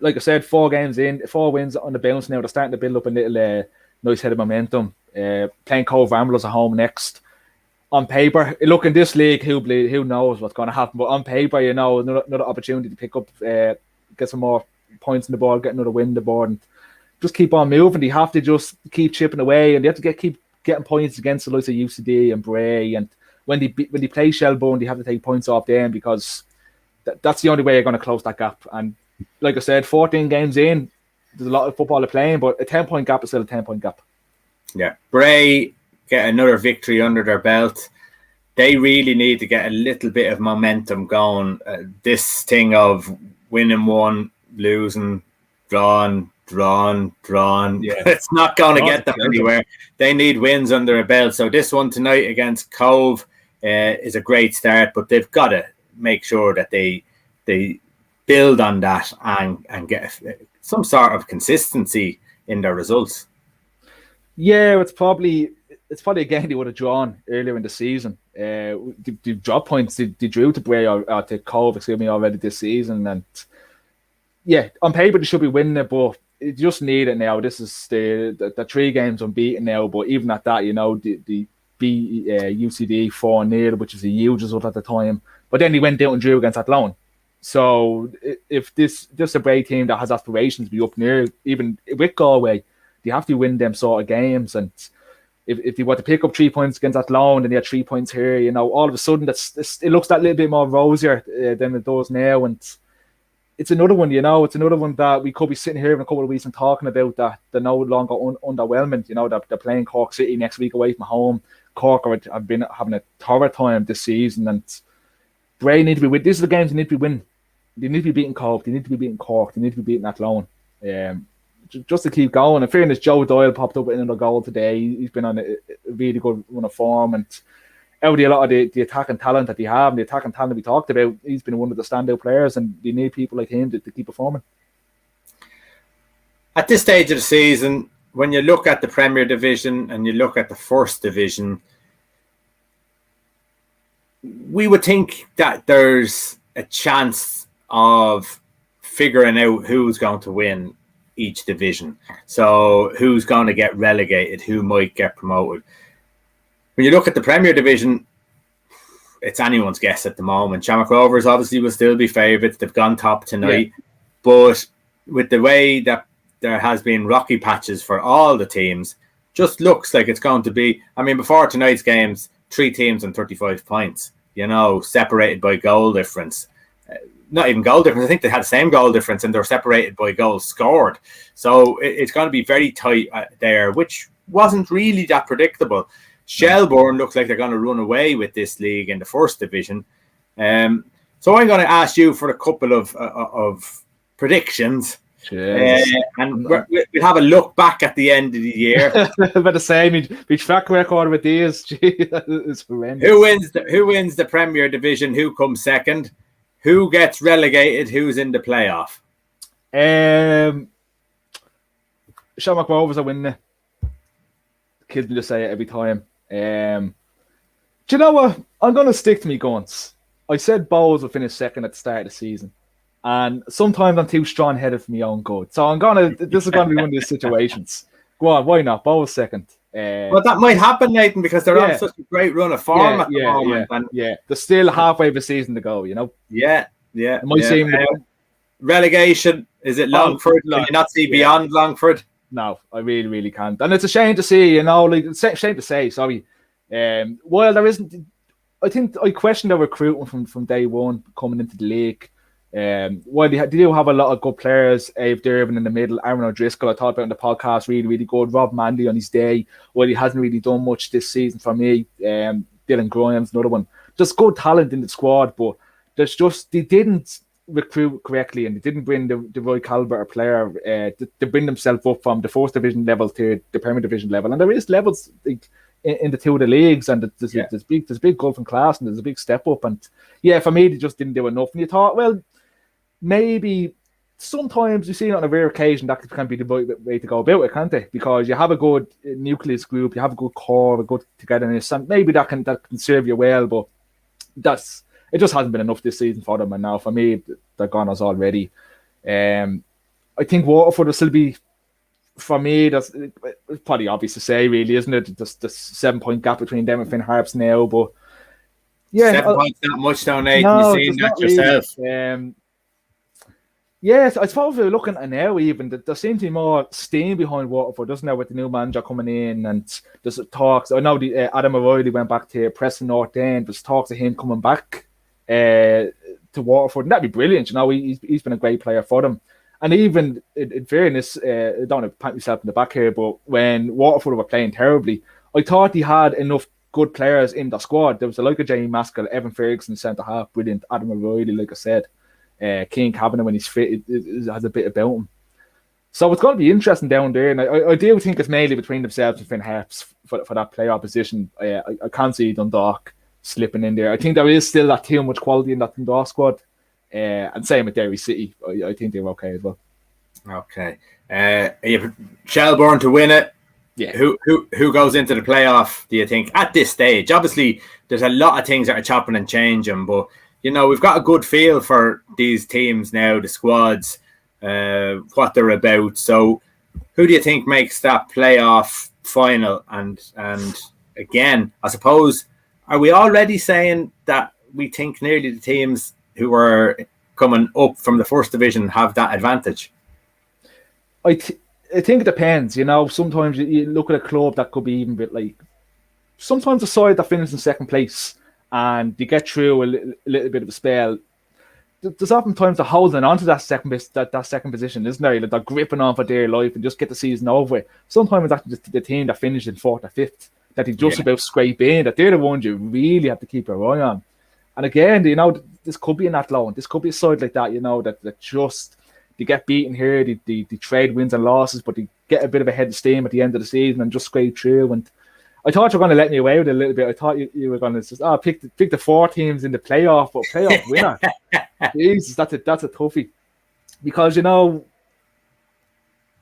Like I said, 4 games in, 4 wins on the bounce now. They're starting to build up a little nice head of momentum. Playing Cove Ramblers at home next. On paper, look, in this league, who knows what's going to happen, but on paper, another opportunity to pick up, get some more points in the board, get another win in the board, and just keep on moving. You have to just keep chipping away, and you have to keep getting points against the likes of UCD and Bray, and when they play Shelbourne, they have to take points off them, because that's the only way you're going to close that gap. And like I said, 14 games in, there's a lot of football to playing, but a 10-point gap is still a 10-point gap. Yeah, Bray get another victory under their belt. They really need to get a little bit of momentum going. This thing of winning 1, losing, drawn. Yeah. It's not going to get them anywhere. They need wins under their belt. So this one tonight against Cove, is a great start, but they've got to make sure that they build on that and get some sort of consistency in their results. Yeah, it's probably again they would have drawn earlier in the season. The drop points they drew to Bray or to Cove, already this season, and yeah, on paper they should be winning it, but you just need it now. This is the 3 games unbeaten now, but even at that, the beat UCD 4-0, which is a huge result at the time. But then they went out and drew against Athlone. So if this a Bray team that has aspirations to be up near, even with Galway, they have to win them sort of games. And if they want to pick up 3 points against Athlone and they have 3 points here, all of a sudden it looks that little bit more rosier than it does now. And it's another one, it's another one that we could be sitting here in a couple of weeks and talking about that they're no longer underwhelming. That they're playing Cork City next week away from home. Cork have been having a torrid time this season, and Bray need to be with. These are the games they need to be winning. They need to be beating Cove. They need to be beating Cork. They need to be beating Athlone. Just to keep going. In fairness, Joe Doyle popped up with another goal today. He's been on a really good run of form, and out of a lot of the attacking talent that they have, and the attacking talent we talked about, he's been one of the standout players, and they need people like him to keep performing. At this stage of the season, when you look at the Premier Division and you look at the First Division, we would think that there's a chance of figuring out who's going to win each division. So who's going to get relegated, who might get promoted. When you look at the Premier Division, it's anyone's guess at the moment. Shamrock Rovers obviously will still be favourites. They've gone top tonight. Yeah. But with the way that there has been rocky patches for all the teams, just looks like it's going to be, before tonight's games, 3 teams and 35 points, separated by goal difference. Not even goal difference. I think they had the same goal difference and they're separated by goals scored. So it's going to be very tight there, which wasn't really that predictable. Shelbourne looks like they're going to run away with this league in the First Division. So I'm going to ask you for a couple of predictions. And we'll have a look back at the end of the year. About the same, we track record with these. It's horrendous. Who wins the Premier Division? Who comes second? Who gets relegated? Who's in the playoff? Shamrock Rovers are winning it. Kids me to say it every time. Do you know what? I'm going to stick to me guns. I said Bowes will finish second at the start of the season. And sometimes I'm too strong-headed for my own good. So this is going to be one of these situations. Go on, why not? Bowes second. Well, that might happen, Nathan, because they're on such a great run of form at the moment. Yeah, they're still halfway of the season to go, Yeah. It might seem relegation, is it Longford? Can you not see beyond Longford? No, I really, really can't. And it's a shame to see, it's a shame to say, sorry. While there isn't, I think I questioned their recruitment from day one coming into the league. While they do have a lot of good players, Abe Durbin in the middle, Aaron O'Driscoll, I talked about in the podcast, really, really good. Rob Manley on his day, while he hasn't really done much this season for me. Dylan Grimes, another one. Just good talent in the squad, but they didn't recruit correctly and they didn't bring the right caliber of player to bring themselves up from the First Division level to the Premier Division level. And there is levels in the two of the leagues, and there's big gulf in class, and there's a big step up. And for me, they just didn't do enough. And you thought, well, maybe sometimes you see it on a rare occasion that can be the right way to go about it, can't it? Because you have a good nucleus group, you have a good core, a good togetherness, and maybe that can serve you well. But it just hasn't been enough this season for them. And now for me, they're gone as already. I think Waterford will still be, for me, it's probably obvious to say, really, isn't it? There's 7-point gap between them and Finn Harps now, but 7 points not much, though, Nathan. You've seen that yourself. Really. I suppose we're looking at now, even there seems to be more steam behind Waterford, doesn't there, with the new manager coming in, and there's talks. I know Adam O'Reilly went back to Preston North End. There's talks of him coming back to Waterford, and that'd be brilliant. He's been a great player for them. And even in fairness, I don't want to pat myself in the back here, but when Waterford were playing terribly, I thought he had enough good players in the squad. There was a like of Jamie Maskell, Evan Ferguson, centre half, brilliant. Adam O'Reilly, like I said. Keane Kavanagh, when he's fit, it has a bit about him. So it's going to be interesting down there. And I do think it's mainly between themselves and Finn Harps for that playoff position. I can't see Dundalk slipping in there. I think there is still that too much quality in that Dundalk squad. And same with Derry City. I think they're okay as well. Okay. You have Shelbourne to win it. Yeah. Who goes into the playoff, do you think, at this stage? Obviously, there's a lot of things that are chopping and changing, but, we've got a good feel for these teams now, the squads, what they're about. So who do you think makes that playoff final? And again, I suppose, are we already saying that we think nearly the teams who are coming up from the first division have that advantage? I think it depends. Sometimes you look at a club that could be even a bit like, sometimes a side that finishes in second place and they get through a little bit of a spell. There's oftentimes they're holding on to that second position, isn't there? Like they're gripping on for dear life and just get the season over with. Sometimes it's actually just the team that finished in fourth or fifth that they just about scrape in, that they're the ones you really have to keep your eye on. And again, this could be an Athlone. This could be a side like that, that just they get beaten here, they trade wins and losses, but they get a bit of a head of steam at the end of the season and just scrape through. And I thought you were going to let me away with it a little bit. I thought you were going to just pick the 4 teams in the playoff, but playoff winner. Jesus, that's a toughie. Because,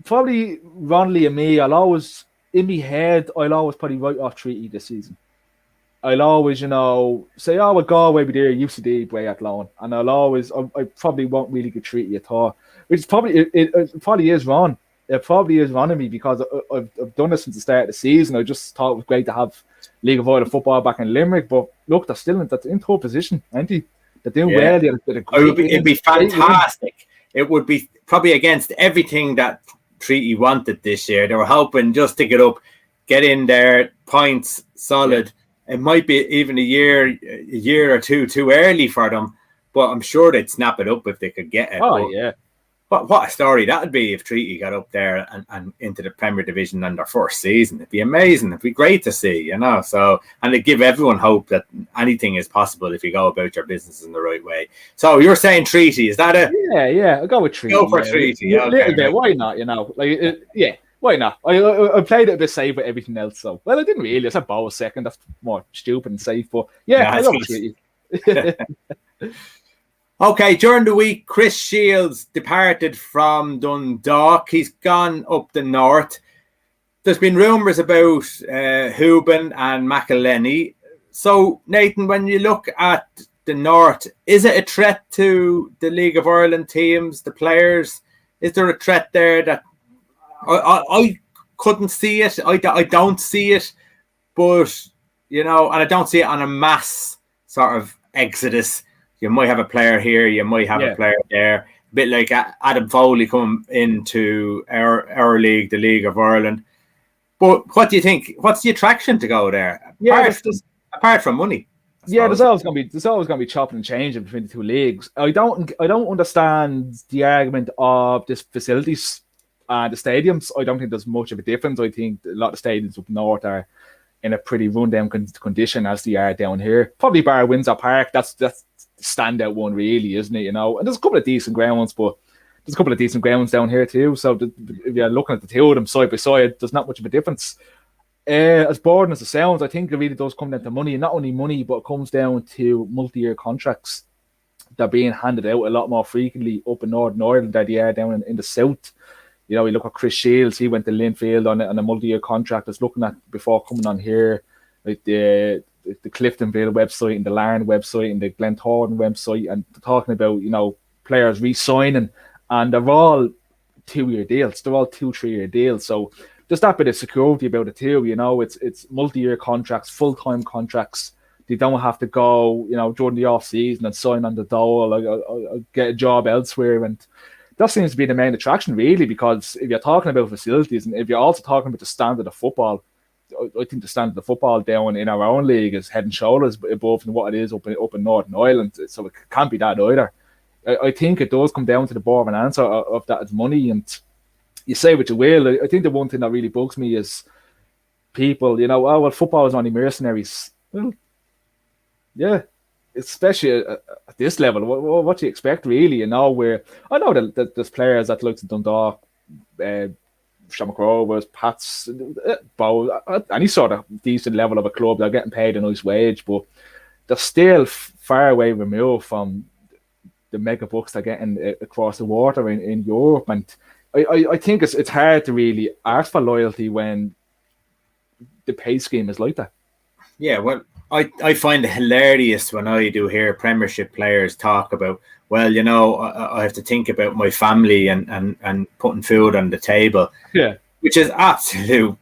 probably Ronley and me, I'll always probably write off Treaty this season. I'll always, say, we'll go away with their UCD way at loan. And I probably won't really get Treaty at all. Which probably, it probably is wrong. It probably is wrong of me because I've done this since the start of the season. I just thought it was great to have League of Ireland football back in Limerick. But look, they're still in top position, aren't they? They're doing well. It'd be fantastic. It would be probably against everything that Treaty wanted this year. They were hoping just to get in there, points, solid. Yeah. It might be even a year or two too early for them, but I'm sure they'd snap it up if they could get it. Yeah. What a story that would be if Treaty got up there and into the Premier Division in their first season. It'd be amazing. It'd be great to see, So, and it'd give everyone hope that anything is possible if you go about your business in the right way. So you're saying Treaty, is that a... Yeah, I'll go with Treaty. Go for Treaty. A little bit, why not, why not? I played it a bit safe with everything else, so... Well, I didn't really. I said Bow a second. That's more stupid and safe, but I'll go with Treaty. Okay, during the week, Chris Shields departed from Dundalk. He's gone up the north. There's been rumours about Houben and McElhenney. So, Nathan, when you look at the north, is it a threat to the League of Ireland teams, the players? Is there a threat there that I couldn't see it? I don't see it, but, and I don't see it on a mass sort of exodus. You might have a player here, you might have a player there. A bit like Adam Foley coming into our league, the League of Ireland. But what do you think? What's the attraction to go there? Apart from money. There's always going to be chopping and changing between the two leagues. I don't understand the argument of this facilities and the stadiums. I don't think there's much of a difference. I think a lot of stadiums up north are in a pretty rundown condition as they are down here. Probably bar Windsor Park. That's standout one, really, isn't it? And there's a couple of decent grounds, but there's a couple of decent grounds down here too. So if you're looking at the two of them side by side, there's not much of a difference. As boring as it sounds, I think it really does come down to money. Not only money, but it comes down to multi-year contracts. They're being handed out a lot more frequently up in Northern Ireland than they are down in the south. You look at Chris Shields. He went to Linfield on a multi-year contract. I was looking at before coming on here, like the Cliftonville website and the Larne website and the Glentoran website, and talking about players re-signing, and they're all 2-year deals. They're all 2-3 year deals. So there's that bit of security about it too. It's multi-year contracts, full-time contracts. They don't have to go during the off season and sign on the door or get a job elsewhere. And that seems to be the main attraction, really, because if you're talking about facilities and if you're also talking about the standard of football, I think the standard of football down in our own league is head and shoulders above what it is up in Northern Ireland. So it can't be that either. I think it does come down to the boring answer of that is money. And you say what you will. I think the one thing that really bugs me is people, football is only mercenaries. Well, yeah, especially at this level. What do you expect, really? Where I know that there's players that like Dundalk, Shamrock Rovers, Pats, Bow, any sort of decent level of a club, they're getting paid a nice wage. But they're still far away removed from the mega bucks they're getting across the water in Europe. And I think it's hard to really ask for loyalty when the pay scheme is like that. Yeah, well, I find it hilarious when I do hear Premiership players talk about, well, I have to think about my family and putting food on the table. Yeah. Which is absolute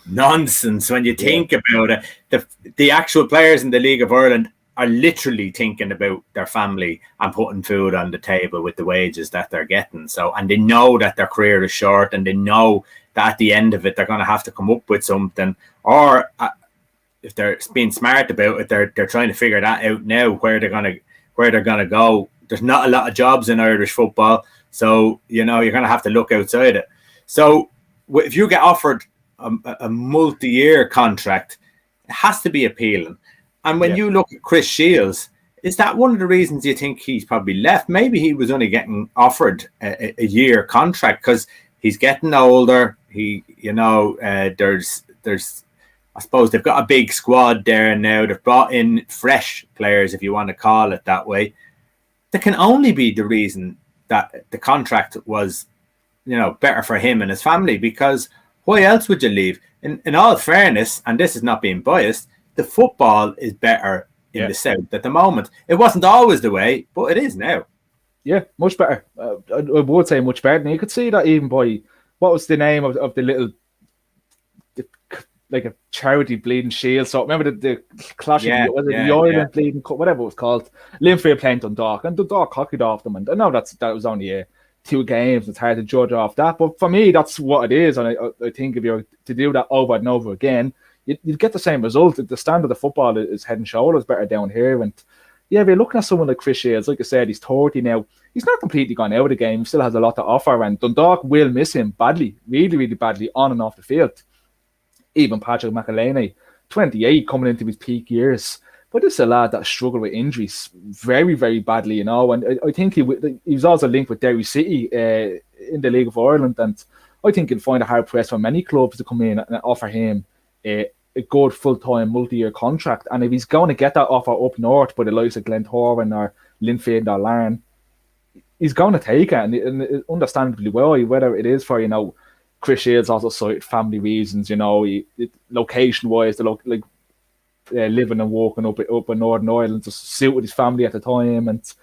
nonsense when you think about it. The actual players in the League of Ireland are literally thinking about their family and putting food on the table with the wages that they're getting. So, and they know that their career is short, and they know that at the end of it, they're going to have to come up with something, or if they're being smart about it, they're trying to figure that out now, where they're gonna go. There's not a lot of jobs in Irish football, so you're gonna have to look outside it. So if you get offered a multi-year contract, it has to be appealing. And when you look at Chris Shields, is that one of the reasons you think he's probably left? Maybe he was only getting offered a year contract because he's getting older. There's I suppose they've got a big squad there now. They've brought in fresh players, if you want to call it that way. That can only be the reason that the contract was, better for him and his family, because why else would you leave? In all fairness, and this is not being biased, the football is better in the South at the moment. It wasn't always the way, but it is now. Yeah, much better. I would say much better. And you could see that even by, what was the name of the little, like a charity bleeding shield. So remember the clashing, the Ireland bleeding cup, whatever it was called. Linfield playing Dundalk, and Dundalk copied off them. And I know that was only 2 games. It's hard to judge off that, but for me, that's what it is. And I think if you're to do that over and over again, you'd get the same result. The standard of football is head and shoulders better down here. And if you're looking at someone like Chris Shields, like I said, he's 30 now. He's not completely gone out of the game. He still has a lot to offer, and Dundalk will miss him badly, really, really badly, on and off the field. Even Patrick McElhaney, 28, coming into his peak years. But this is a lad that struggled with injuries very, very badly, And I think he was also linked with Derry City in the League of Ireland. And I think he'll find it hard pressed for many clubs to come in and offer him a good full-time multi-year contract. And if he's going to get that offer up north by the likes of Glentoran or Linfield or Larne, he's going to take it. And understandably well, whether it is for, Chris Shields also cited family reasons, location-wise, living and walking up in Northern Ireland to suit with his family at the time, and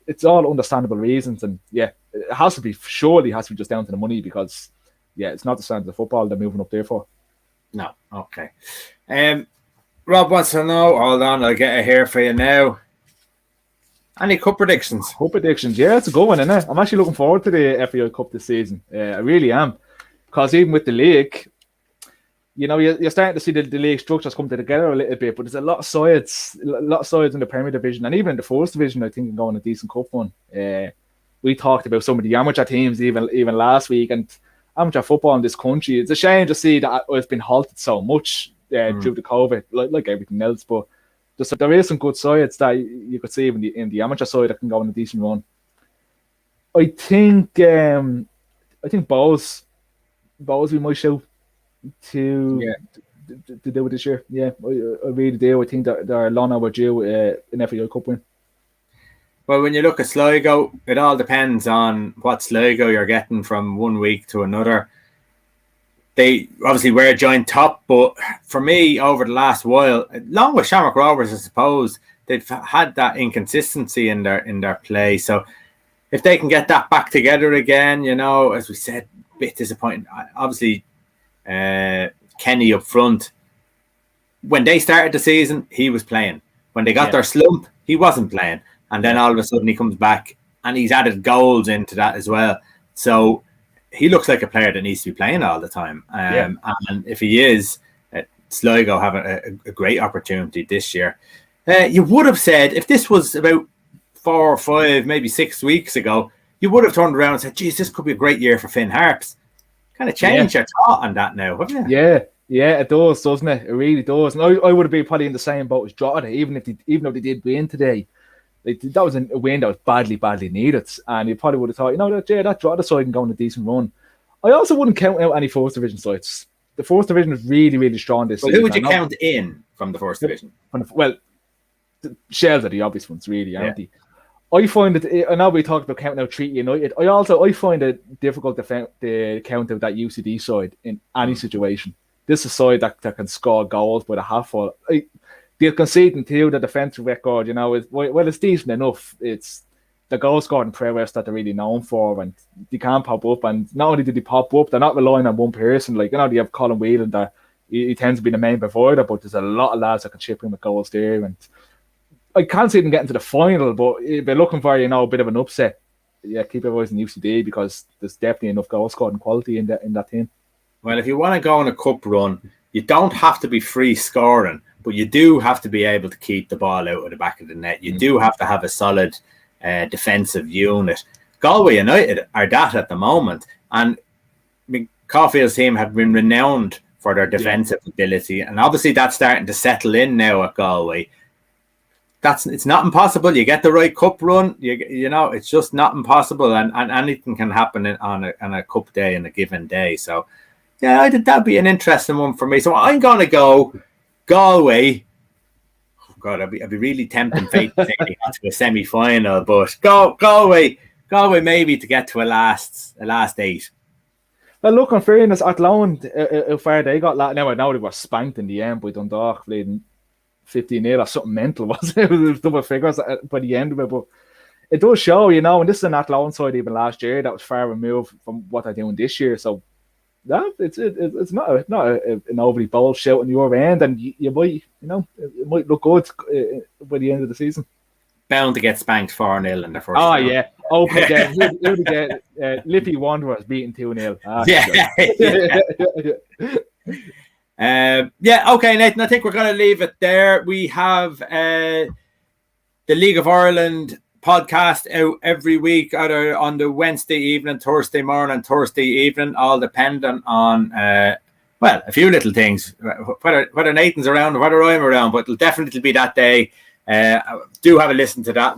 it's all understandable reasons. And it has to be just down to the money, because it's not the standard of football they're moving up there for. No, okay. Rob wants to know. Hold on, I'll get it here for you now. Any cup predictions? Cup predictions, it's a good one, isn't it? I'm actually looking forward to the FAI Cup this season. I really am. Because even with the league, you're starting to see the league structures come together a little bit, but there's a lot of sides in the Premier Division, and even in the First Division, I think can go on a decent cup one. We talked about some of the amateur teams even last week, and amateur football in this country. It's a shame to see that it's been halted so much due to COVID, like everything else. But there is some good sides that you could see even in the amateur side that can go on a decent run. I think Bows we might show to do it this year. I really do. I think that they're long overdue an FAI Cup win. Well, when you look at Sligo, it all depends on what Sligo you're getting from one week to another. They obviously were joint top, but for me, over the last while, along with Shamrock Rovers, I suppose, they've had that inconsistency in their play. So if they can get that back together again, as we said, bit disappointing. Obviously, Kenny up front, when they started the season, he was playing. When they got their slump, he wasn't playing. And then all of a sudden he comes back, and he's added goals into that as well. So he looks like a player that needs to be playing all the time. And if he is, Sligo have a great opportunity this year. You would have said, if this was about 4 or 5, maybe 6 weeks ago, you would have turned around and said, geez, this could be a great year for Finn Harps. Kind of changed your thought on that now, haven't you? Yeah, it does, doesn't it? It really does. And I would have been probably in the same boat as Drogheda, even though they did win today. That was a win that was badly needed. And you probably would have thought, that Drogheda side can go on a decent run. I also wouldn't count out any First Division sides. The First Division is really, really strong this season. Who would you count in from the First Division? Shells are the obvious ones, really, aren't they? I find it. I know we talked about counting out Treaty United. I find it difficult to count out that UCD side in any situation. This is a side that can score goals by the half-full. They're conceding to the defensive record, it's decent enough. It's the goal-scoring prowess that they're really known for, and they can pop up. And not only do they pop up, they're not relying on one person. They have Colin Whelan that he tends to be the main provider, but there's a lot of lads that can chip in with goals there. And I can't see them getting to the final, but if they're looking for a bit of an upset, keep your eyes on UCD because there's definitely enough goal-scoring quality in that team. Well, if you want to go on a cup run, you don't have to be free scoring, but you do have to be able to keep the ball out of the back of the net. You do have to have a solid defensive unit. Galway United are that at the moment, and Caulfield's team have been renowned for their defensive ability, and obviously that's starting to settle in now at Galway. It's not impossible. You get the right cup run, it's just not impossible, and anything can happen on a cup day in a given day. So, I think that'd be an interesting one for me. So I'm going to go Galway. Oh God, I'd be really tempting fate to take me to a semi-final, but Galway maybe to get to a last 8. Well, look, in fairness, Athlone, how far they got that. Now I know they were spanked in the end by Dundalk, playing 15-0 or something mental, was it? It was double figures by the end of it, but it does show, and this is an Athlone side even last year that was far removed from what they're doing this year. So it's not an overly bold shout on your end, and you might, it might look good by the end of the season. Bound to get spanked 4-0 in the first. Oh, yeah. Open again. Who to get Liffey Wanderers beaten 2-0. Okay, Nathan, I think we're going to leave it there. We have the League of Ireland podcast out every week, either on the Wednesday evening, Thursday morning, Thursday evening, all dependent on a few little things, whether Nathan's around or whether I'm around, but it'll definitely be that day. Do have a listen to that.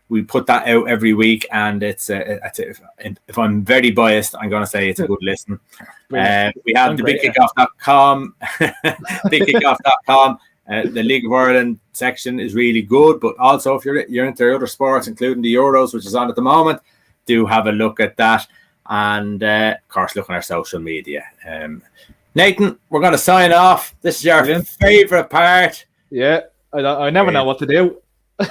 We put that out every week, and it's if I'm very biased, I'm going to say it's a good listen. We have the bigkickoff.com, bigkickoff.com. The League of Ireland section is really good, but also if you're into other sports, including the Euros, which is on at the moment, do have a look at that, and of course look on our social media. Nathan, we're going to sign off. This is our favourite part. Yeah, I never know what to do.